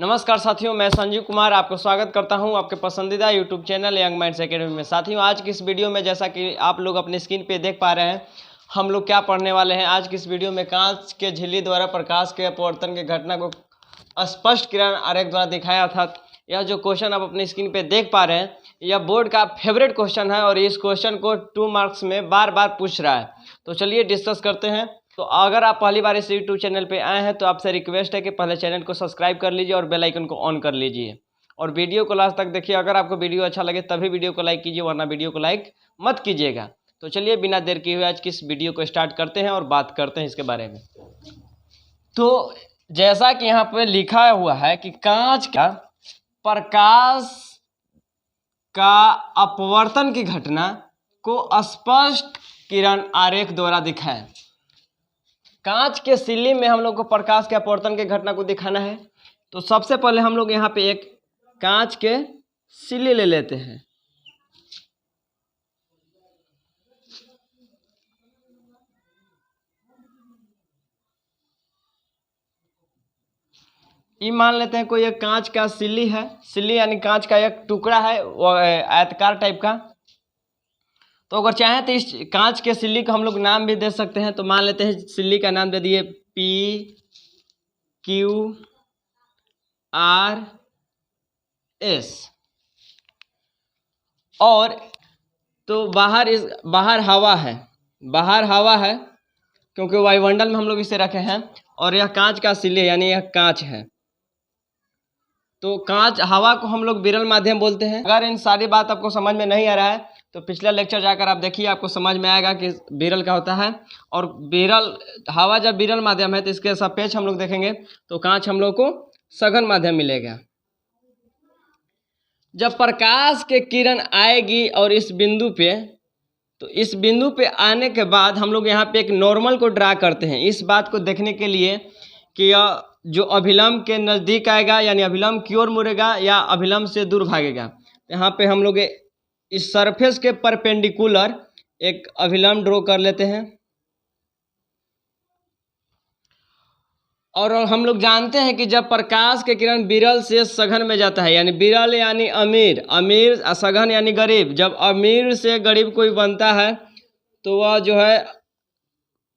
नमस्कार साथियों, मैं संजीव कुमार आपको स्वागत करता हूं आपके पसंदीदा YouTube channel young minds academy में। साथियों, आज की इस वीडियो में जैसा कि आप लोग अपने स्क्रीन पे देख पा रहे हैं, हम लोग क्या पढ़ने वाले हैं। आज की इस वीडियो में कांच के झिल्ली द्वारा प्रकाश के अपवर्तन की घटना को स्पष्ट किरण आरेख द्वारा दिखाया था। यह जो क्वेश्चन आप अपनी स्क्रीन पे देख पा रहे हैं, यह बोर्ड का फेवरेट क्वेश्चन है और इस क्वेश्चन को 2 मार्क्स में बार बार पूछ रहा है। तो चलिए डिस्कस करते हैं। तो अगर आप पहली बार इस यूट्यूब चैनल पे आए हैं तो आपसे रिक्वेस्ट है कि पहले चैनल को सब्सक्राइब कर लीजिए और बेल आइकन को ऑन कर लीजिए और वीडियो को लास्ट तक देखिए। अगर आपको वीडियो अच्छा लगे तभी वीडियो को लाइक कीजिए, वरना वीडियो को लाइक मत कीजिएगा। तो चलिए बिना देर किए हुए आज की इस वीडियो को स्टार्ट करते हैं और बात करते हैं इसके बारे में। तो जैसा कि यहाँ पे लिखा हुआ है कि कांच का प्रकाश का अपवर्तन की घटना को स्पष्ट किरण आरेख द्वारा दिखाएं। कांच के सिल्ली में हम लोग को प्रकाश के अपवर्तन की घटना को दिखाना है। तो सबसे पहले हम लोग यहाँ पे एक कांच के सिल्ली ले लेते हैं। ये मान लेते हैं कोई एक कांच का सिल्ली है। सिल्ली यानी कांच का एक टुकड़ा है, वो आयताकार टाइप का। तो अगर चाहें तो इस कांच के सिल्ली को हम लोग नाम भी दे सकते हैं। तो मान लेते हैं सिल्ली का नाम दे दिए PQRS। और तो बाहर हवा है, क्योंकि वायुमंडल में हम लोग इसे रखे हैं। और यह कांच का सिल्ली यानी यह कांच है। तो कांच हवा को हम लोग विरल माध्यम बोलते हैं। अगर इन सारी बात आपको समझ में नहीं आ रहा है तो पिछला लेक्चर जाकर आप देखिए, आपको समझ में आएगा कि विरल क्या होता है। और विरल हवा जब विरल माध्यम है तो इसके सापेक्ष हम लोग देखेंगे तो कांच हम लोग को सघन माध्यम मिलेगा। जब प्रकाश के किरण आएगी और इस बिंदु पे आने के बाद हम लोग यहाँ पे एक नॉर्मल को ड्रा करते हैं, इस बात को देखने के लिए कि यह जो अभिलंब के नज़दीक आएगा यानी अभिलंब की ओर मुड़ेगा या अभिलंब से दूर भागेगा। यहाँ पे हम लोग इस सरफेस के परपेंडिकुलर एक अभिलंब ड्रॉ कर लेते हैं। और हम लोग जानते हैं कि जब प्रकाश के किरण विरल से सघन में जाता है, यानी विरल यानी अमीर सघन यानी गरीब, जब अमीर से गरीब कोई बनता है तो वह जो है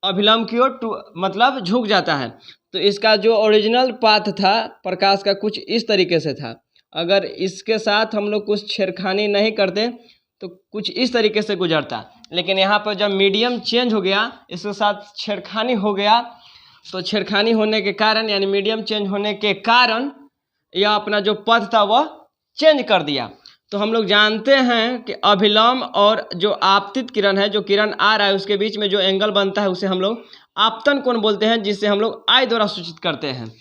अभिलंब की ओर मतलब झुक जाता है। तो इसका जो ओरिजिनल पाथ था प्रकाश का कुछ इस तरीके से था। अगर इसके साथ हम लोग कुछ छेड़खानी नहीं करते तो कुछ इस तरीके से गुजरता। लेकिन यहाँ पर जब मीडियम चेंज हो गया, इसके साथ छेड़खानी हो गया, तो छेड़खानी होने के कारण यानी मीडियम चेंज होने के कारण यह अपना जो पथ था वह चेंज कर दिया। तो हम लोग जानते हैं कि अभिलंब और जो आपतित किरण है, जो किरण आ रहा है उसके बीच में जो एंगल बनता है उसे हम लोग आपतन कोण बोलते हैं, जिसे हम लोग I द्वारा सूचित करते हैं।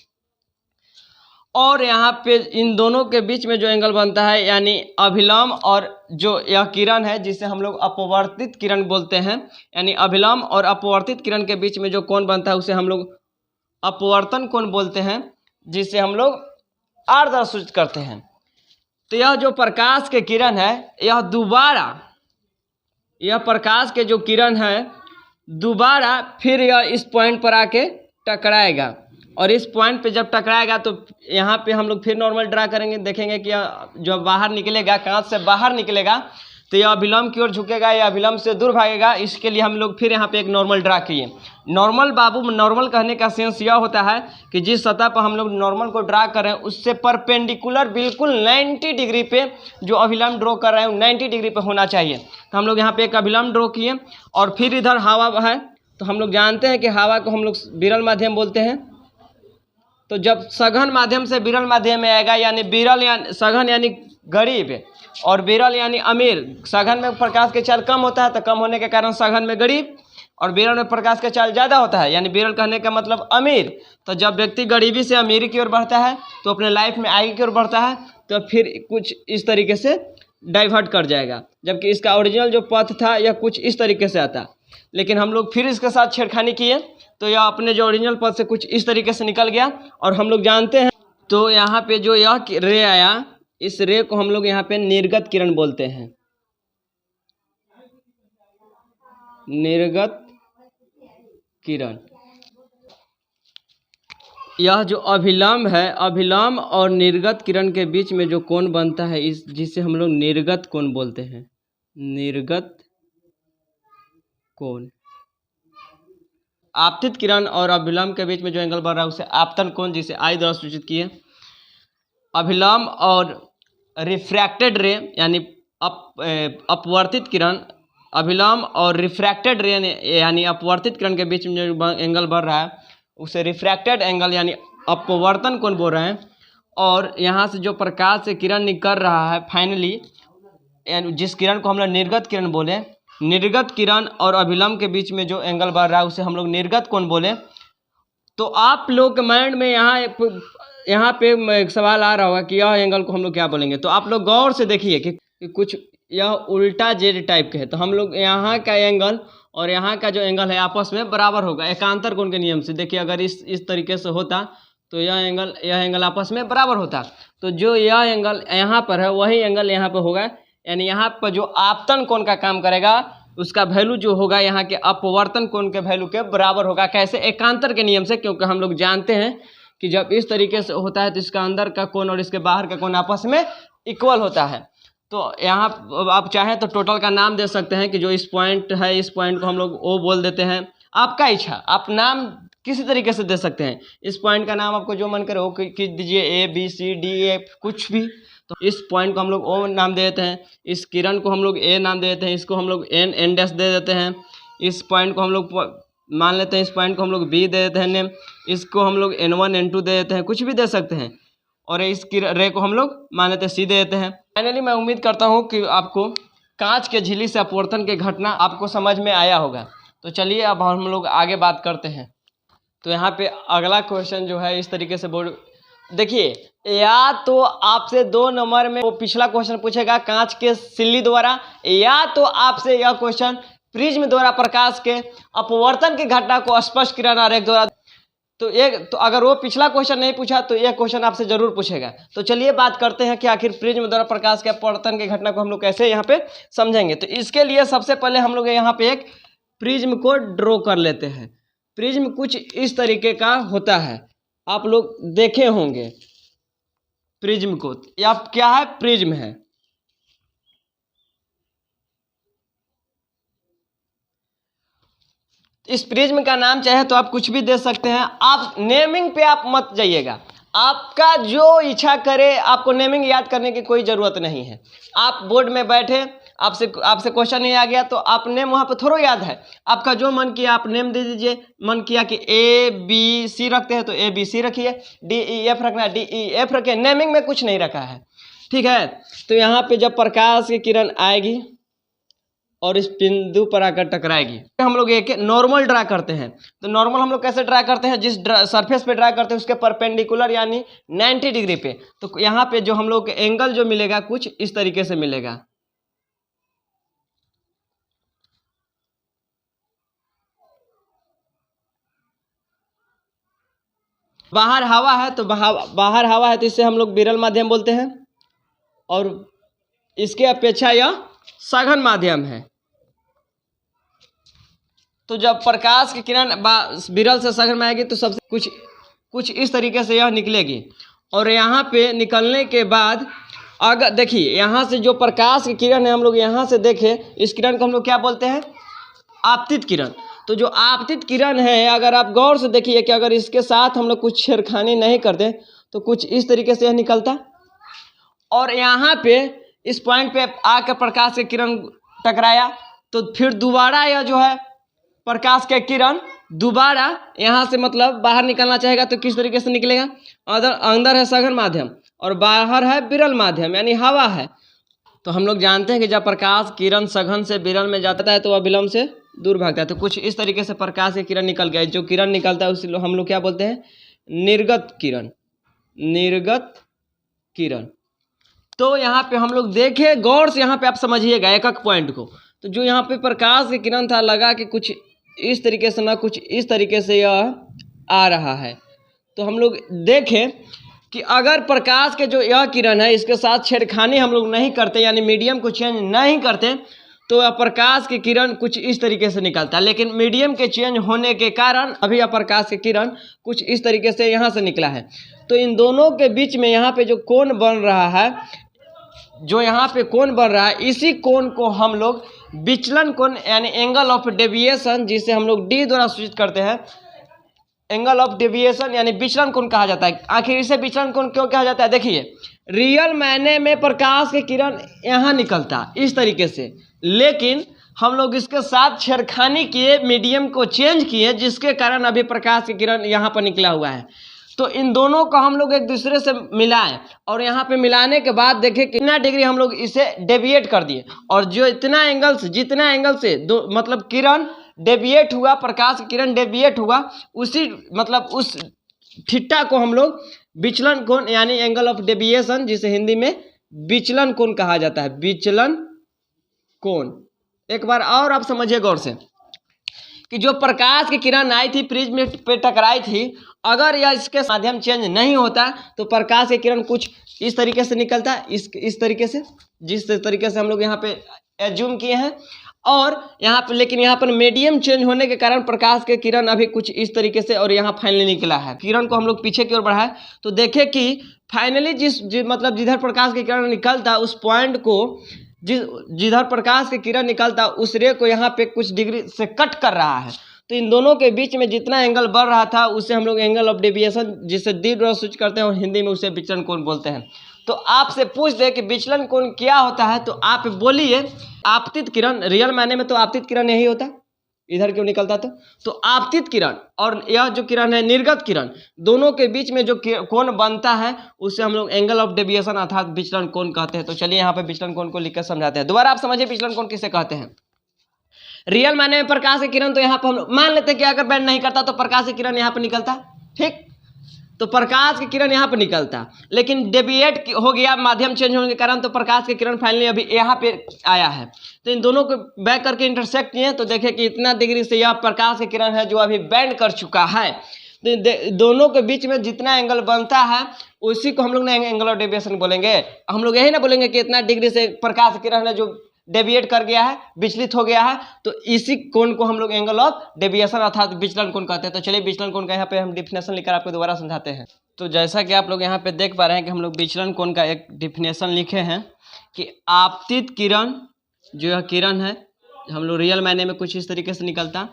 और यहाँ पे इन दोनों के बीच में जो एंगल बनता है यानी अभिलंब और जो यह किरण है जिसे हम लोग अपवर्तित किरण बोलते हैं, यानी अभिलंब और अपवर्तित किरण के बीच में जो कोण बनता है उसे हम लोग अपवर्तन कोण बोलते हैं, जिसे हम लोग R द्वारा सूचित करते हैं। तो यह जो प्रकाश के किरण है यह प्रकाश के जो किरण है दोबारा फिर यह इस पॉइंट पर आके टकराएगा। और इस पॉइंट पे जब टकराएगा तो यहाँ पे हम लोग फिर नॉर्मल ड्रा करेंगे। देखेंगे कि जब बाहर निकलेगा, कांच से बाहर निकलेगा तो यह अभिलंब की ओर झुकेगा या अभिलंब से दूर भागेगा। इसके लिए हम लोग फिर यहाँ पे एक नॉर्मल ड्रा किए। नॉर्मल कहने का सेंस यह होता है कि जिस सतह पर हम लोग नॉर्मल को ड्रा कर रहे हैं उससे परपेंडिकुलर बिल्कुल 90 डिग्री पे जो अभिलंब ड्रॉ कर रहे हैं 90 डिग्री पे होना चाहिए। तो हम लोग यहाँ पे एक अभिलंब ड्रॉ किए। और फिर इधर हवा है, तो हम लोग जानते हैं कि हवा को हम लोग विरल माध्यम बोलते हैं। तो जब सघन माध्यम से विरल माध्यम में आएगा, यानी विरल यानी सघन यानी गरीब और विरल यानी अमीर। सघन में प्रकाश के चाल कम होता है तो कम होने के कारण सघन में गरीब, और विरल में प्रकाश का चाल ज़्यादा होता है यानी विरल कहने का मतलब अमीर। तो जब व्यक्ति गरीबी से अमीरी की ओर बढ़ता है तो अपने लाइफ में आगे की ओर बढ़ता है, तो फिर कुछ इस तरीके से डाइवर्ट कर जाएगा। जबकि इसका ओरिजिनल जो पथ था यह कुछ इस तरीके से आता, लेकिन हम लोग फिर इसके साथ छेड़खानी किए तो यह अपने जो ओरिजिनल पथ से कुछ इस तरीके से निकल गया। और हम लोग जानते हैं तो यहाँ पे जो यह रे आया, इस रे को हम लोग यहाँ पे निर्गत किरण बोलते हैं। निर्गत किरण। यह जो अभिलंब है, अभिलंब और निर्गत किरण के बीच में जो कोण बनता है इस जिसे हम लोग निर्गत कोण बोलते हैं, निर्गत कोण। आपतित किरण और अभिलंब के बीच में जो एंगल बन रहा है उसे आपतन कोण, जिसे आई द्वारा सूचित किए। अभिलंब और रिफ्रैक्टेड रे यानी अपवर्तित किरण, अभिलंब और रिफ्रैक्टेड रे यानी अपवर्तित किरण के बीच में जो एंगल बन रहा है उसे रिफ्रैक्टेड एंगल यानी अपवर्तन कोण बोल रहे हैं। और यहाँ से जो प्रकाश से किरण निकल रहा है फाइनली, यानी जिस किरण को हम लोग निर्गत किरण बोले, निर्गत किरण और अभिलंब के बीच में जो एंगल बढ़ रहा है उसे हम लोग निर्गत कोण बोले। तो आप लोग के माइंड में यहाँ पे एक सवाल आ रहा होगा कि यह एंगल को हम लोग क्या बोलेंगे। तो आप लोग गौर से देखिए कि कुछ यह उल्टा जेड टाइप के है, तो हम लोग यहाँ का एंगल और यहाँ का जो एंगल है आपस में बराबर होगा एकांतर कोण के नियम से। देखिए अगर इस तरीके से होता तो यह एंगल आपस में बराबर होता। तो जो यह एंगल यहाँ पर है वही एंगल यहाँ पर होगा, यानी यहाँ पर जो आपतन कोण का काम करेगा उसका वैल्यू जो होगा यहाँ के अपवर्तन कोण के वैल्यू के बराबर होगा। कैसे? एकांतर के नियम से, क्योंकि हम लोग जानते हैं कि जब इस तरीके से होता है तो इसका अंदर का कोण और इसके बाहर का कोण आपस में इक्वल होता है। तो यहाँ आप चाहें तो टोटल का नाम दे सकते हैं कि जो इस पॉइंट है इस पॉइंट को हम लोग ओ बोल देते हैं। आपका इच्छा, आप नाम किसी तरीके से दे सकते हैं। इस पॉइंट का नाम आपको जो मन करे वो दीजिए, A B C D A कुछ भी। तो इस पॉइंट को हम लोग ओ नाम दे देते हैं, इस किरण को हम लोग ए नाम दे देते हैं, इसको हम लोग एन डैश दे देते हैं। इस पॉइंट को हम लोग मान लेते हैं, इस पॉइंट को हम लोग बी दे देते हैं नेम, इसको हम लोग N1 N2 दे देते हैं, कुछ भी दे सकते हैं। और इस रे को हम लोग मान लेते हैं सी दे देते हैं। फाइनली मैं उम्मीद करता हूँ कि आपको कांच के झिल्ली से अपवर्तन की घटना आपको समझ में आया होगा। तो चलिए अब हम लोग आगे बात करते हैं। तो यहाँ पे अगला क्वेश्चन जो है इस तरीके से बोर्ड देखिए, या तो आपसे 2 नंबर में वो पिछला क्वेश्चन पूछेगा कांच के सिल्ली द्वारा, या तो आपसे यह क्वेश्चन प्रिज्म द्वारा प्रकाश के अपवर्तन की घटना को स्पष्ट किरण आरेख द्वारा। तो अगर वो पिछला क्वेश्चन नहीं पूछा तो यह क्वेश्चन आपसे जरूर पूछेगा। तो चलिए बात करते हैं कि आखिर प्रिज्म द्वारा प्रकाश के अपवर्तन की घटना को हम लोग कैसे यहाँ पे समझेंगे। तो इसके लिए सबसे पहले हम लोग यहाँ पे एक प्रिज्म को ड्रॉ कर लेते हैं। प्रिज्म कुछ इस तरीके का होता है, आप लोग देखे होंगे प्रिज्म को। या क्या है? प्रिज्म है। इस प्रिज्म का नाम चाहे तो आप कुछ भी दे सकते हैं। आप नेमिंग पे आप मत जाइएगा, आपका जो इच्छा करे, आपको नेमिंग याद करने की कोई ज़रूरत नहीं है। आप बोर्ड में बैठे, आपसे क्वेश्चन नहीं आ गया तो आप नेम वहाँ पर थोड़ा याद है, आपका जो मन किया आप नेम दे दीजिए। मन किया कि ए बी सी रखते हैं तो ए बी सी रखिए, डी ई एफ रखना है डी ई एफ रखिए, नेमिंग में कुछ नहीं रखा है, ठीक है। तो यहाँ पे जब प्रकाश की किरण आएगी और इस बिंदु पर आकर टकराएगी, हम लोग एक नॉर्मल ड्रा करते हैं। तो नॉर्मल हम लोग कैसे ड्रा करते हैं? जिस सरफेस पे ड्रा करते हैं उसके परपेंडिकुलर यानी 90 डिग्री पे। तो यहाँ पे जो हम लोग एंगल जो मिलेगा कुछ इस तरीके से मिलेगा। बाहर हवा है तो बाहर हवा है तो इसे हम लोग विरल माध्यम बोलते हैं, और इसके अपेक्षा यह सघन माध्यम है। तो जब प्रकाश की किरण विरल से सघन में आएगी तो सबसे कुछ इस तरीके से यह निकलेगी। और यहाँ पे निकलने के बाद अगर देखिए यहाँ से जो प्रकाश की किरण है हम लोग यहाँ से देखें, इस किरण को हम लोग क्या बोलते हैं? आपतित किरण। तो जो आपतित किरण है अगर आप गौर से देखिए कि अगर इसके साथ हम लोग कुछ छेड़खानी नहीं करते तो कुछ इस तरीके से यह निकलता, और यहाँ पे इस पॉइंट पे आकर प्रकाश की किरण टकराया तो फिर दोबारा यह जो है प्रकाश के किरण दोबारा यहाँ से मतलब बाहर निकलना चाहेगा तो किस तरीके से निकलेगा? अंदर है सघन माध्यम और बाहर है विरल माध्यम यानी हवा है। तो हम लोग जानते हैं कि जब प्रकाश किरण सघन से विरल में जाता है तो वह विलंब से दूर भागता है। तो कुछ इस तरीके से प्रकाश की किरण निकल गया, जो किरण निकलता है उसे हम लोग क्या बोलते हैं? निर्गत किरण। निर्गत किरण। तो यहाँ पे हम लोग देखें गौर से, यहाँ पे आप समझिएगा एक एक पॉइंट को। तो जो यहाँ पे प्रकाश की किरण था लगा कि कुछ इस तरीके से ना कुछ इस तरीके से यह आ रहा है। तो हम लोग देखें कि अगर प्रकाश के जो यह किरण है इसके साथ छेड़खानी हम लोग नहीं करते यानी मीडियम को चेंज नहीं करते तो प्रकाश की किरण कुछ इस तरीके से निकलता है, लेकिन मीडियम के चेंज होने के कारण अभी प्रकाश की किरण कुछ इस तरीके से यहाँ से निकला है। तो इन दोनों के बीच में यहाँ पे जो कोण बन रहा है, इसी कोण को हम लोग विचलन कोण यानी एंगल ऑफ डेविएशन, जिसे हम लोग डी द्वारा सूचित करते हैं, एंगल ऑफ डेविएशन यानी विचलन कोण कहा जाता है। आखिर इसे विचलन कोण क्यों कहा जाता है? देखिए, रियल मायने में प्रकाश की किरण यहाँ निकलता इस तरीके से, लेकिन हम लोग इसके साथ छेड़खानी किए, मीडियम को चेंज किए, जिसके कारण अभी प्रकाश की किरण यहाँ पर निकला हुआ है। तो इन दोनों को हम लोग एक दूसरे से मिलाएं और यहाँ पे मिलाने के बाद देखें कितना डिग्री हम लोग इसे डेविएट कर दिए, और जो जितना एंगल से दो मतलब किरण डेविएट हुआ, प्रकाश की किरण डेविएट हुआ, उसी मतलब उस थीटा को हम लोग विचलन कोण यानी एंगल ऑफ डेविएशन, जिसे हिंदी में विचलन कोण कहा जाता है, विचलन कोण। एक बार और आप समझिए गौर से कि जो प्रकाश की किरण आई थी, प्रिज्म पे टकराई थी, अगर यह इसके माध्यम चेंज नहीं होता तो प्रकाश की किरण कुछ इस तरीके से निकलता, इस तरीके से, जिस तरीके से हम लोग यहाँ पे एज्यूम किए हैं। और यहाँ पे लेकिन यहाँ पर मीडियम चेंज होने के कारण प्रकाश के किरण अभी कुछ इस तरीके से और यहाँ फाइनली निकला है। किरण को हम लोग पीछे की ओर बढ़ाए तो देखें कि फाइनली मतलब जिधर प्रकाश की किरण निकलता उस पॉइंट को, जिधर प्रकाश की किरण निकलता उस रे को यहाँ पे कुछ डिग्री से कट कर रहा है। तो इन दोनों के बीच में जितना एंगल बढ़ रहा था उसे हम लोग एंगल ऑफ डेविएशन, जिसे डी द्वारा सूचित करते हैं और हिंदी में उसे विचलन कोण बोलते हैं। तो आपसे पूछ दे कि विचलन कोण क्या होता है, तो आप बोलिए आपतित किरण। रियल मायने में तो आपतित किरण यही होता, इधर क्यों निकलता? तो आपतित किरण और यह जो किरण है निर्गत किरण, दोनों के बीच में जो कोण बनता है उसे हम लोग एंगल ऑफ डेविएशन अर्थात विचलन कोण कहते हैं। तो चलिए यहाँ पे विचलन कोण को लिखकर समझाते हैं। दोबारा आप समझिए विचलन कोण किसे कहते हैं। रियल मायने में प्रकाश की किरण, तो यहाँ पर हम लोग मान लेते हैं कि अगर बैंड नहीं करता तो प्रकाश की किरण यहाँ पर निकलता, ठीक, तो प्रकाश की किरण यहाँ पर निकलता, लेकिन डेविएट हो गया माध्यम चेंज होने के कारण, तो प्रकाश की किरण फाइनली अभी यहाँ पे आया है। तो इन दोनों को बैक करके इंटरसेक्ट किए तो देखें कि इतना डिग्री से यह प्रकाश की किरण है जो अभी बैंड कर चुका है। तो दोनों के बीच में जितना एंगल बनता है उसी को हम लोग एंगल ऑफ डेविएशन बोलेंगे। हम लोग यही ना बोलेंगे कि इतना डिग्री से प्रकाश की किरण है जो डेविएट कर गया है, विचलित हो गया है, तो इसी कोण को हम लोग एंगल ऑफ डेविएशन अर्थात विचलन कोण कहते हैं। तो चलिए विचलन कोण का यहाँ पे हम डिफिनेशन लिखकर आपको दोबारा समझाते हैं। तो जैसा कि आप लोग यहाँ पे देख पा रहे हैं कि हम लोग विचलन कोण का एक डिफिनेशन लिखे हैं कि आपतित किरण, जो यह किरण है हम लोग रियल मायने में कुछ इस तरीके से निकलता,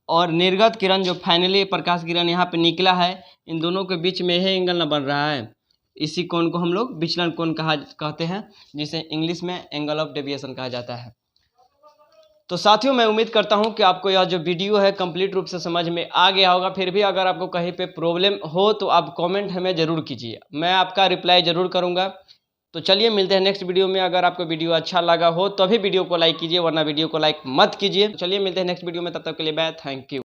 और निर्गत किरण जो फाइनली प्रकाश किरण यहाँ पे निकला है, इन दोनों के बीच में यह एंगल ना बन रहा है, इसी कोण को हम लोग विचलन कोण कहते हैं, जिसे इंग्लिश में एंगल ऑफ डेविएशन कहा जाता है। तो साथियों, मैं उम्मीद करता हूं कि आपको यह जो वीडियो है कंप्लीट रूप से समझ में आ गया होगा। फिर भी अगर आपको कहीं पे प्रॉब्लम हो तो आप कमेंट हमें ज़रूर कीजिए, मैं आपका रिप्लाई ज़रूर करूंगा। तो चलिए मिलते हैं नेक्स्ट वीडियो में। अगर आपको वीडियो अच्छा लगा हो तभी वीडियो को लाइक कीजिए, वरना वीडियो को लाइक मत कीजिए। चलिए मिलते हैं नेक्स्ट वीडियो में, तब तक के लिए बाय, थैंक यू।